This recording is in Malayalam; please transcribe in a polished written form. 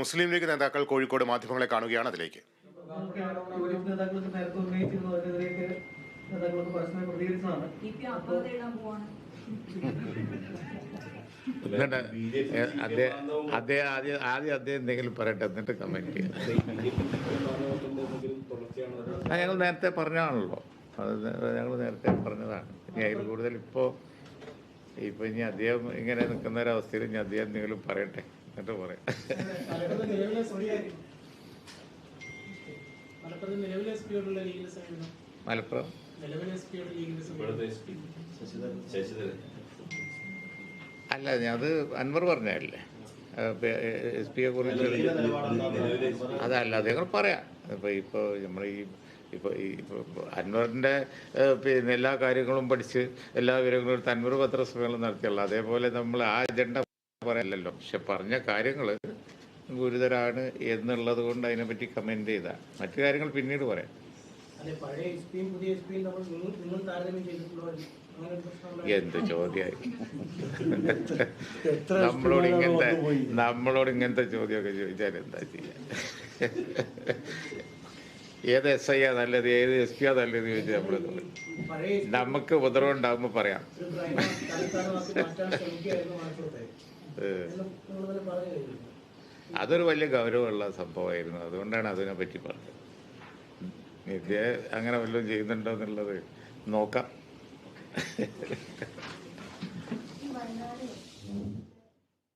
മുസ്ലിം ലീഗ് നേതാക്കൾ കോഴിക്കോട് മാധ്യമങ്ങളെ കാണുകയാണ്. അതിലേക്ക് ആദ്യം അദ്ദേഹം എന്തെങ്കിലും പറയട്ടെ, എന്നിട്ട് കമന്റ് ചെയ്യാം. ഞങ്ങൾ നേരത്തെ പറഞ്ഞാണല്ലോ, അത് ഞങ്ങൾ നേരത്തെ പറഞ്ഞതാണ്. ഇനി അതിൽ കൂടുതൽ ഇപ്പോൾ ഇനി അദ്ദേഹം ഇങ്ങനെ നിൽക്കുന്ന ഒരവസ്ഥയിൽ ഇനി അദ്ദേഹം എന്തെങ്കിലും പറയട്ടെ, എന്നിട്ട് പറയാം. മലപ്പുറം അല്ല, അത് അൻവർ പറഞ്ഞല്ലേ എസ് പിയെ കുറിച്ച്. അതല്ല, അദ്ദേഹം പറയാം. ഇപ്പോൾ നമ്മൾ ഇപ്പോൾ അൻവറിൻ്റെ പിന്നെ എല്ലാ കാര്യങ്ങളും പഠിച്ച് എല്ലാ വിവരങ്ങളും എടുത്ത് അൻവർ പത്രസമ്മേളനം നടത്തിയുള്ളൂ. അതേപോലെ നമ്മൾ ആ അജണ്ട പറയല്ലോ, പക്ഷെ പറഞ്ഞ കാര്യങ്ങൾ ഗുരുതരാണ് എന്നുള്ളത് കൊണ്ട് അതിനെപ്പറ്റി കമൻറ്റ് ചെയ്താൽ മറ്റു കാര്യങ്ങൾ പിന്നീട് പറയാം. എന്ത് ചോദ്യമായി നമ്മളോട് ഇങ്ങനത്തെ ചോദ്യമൊക്കെ ചോദിച്ചാൽ എന്താ ചെയ്യാ? ഏത് എസ് ഐ ആ നല്ലത്, ഏത് എസ് പി ആ നല്ലത് ചോദിച്ചാൽ നമുക്ക് ഉപദ്രവം ഉണ്ടാകുമ്പോൾ പറയാം. അതൊരു വലിയ ഗൗരവമുള്ള സംഭവമായിരുന്നു, അതുകൊണ്ടാണ് അതിനെ പറ്റി പറഞ്ഞത്. ഇദ്ദേഹം അങ്ങനെ വല്ലതും ചെയ്യുന്നുണ്ടോ എന്നുള്ളത് നോക്കാം.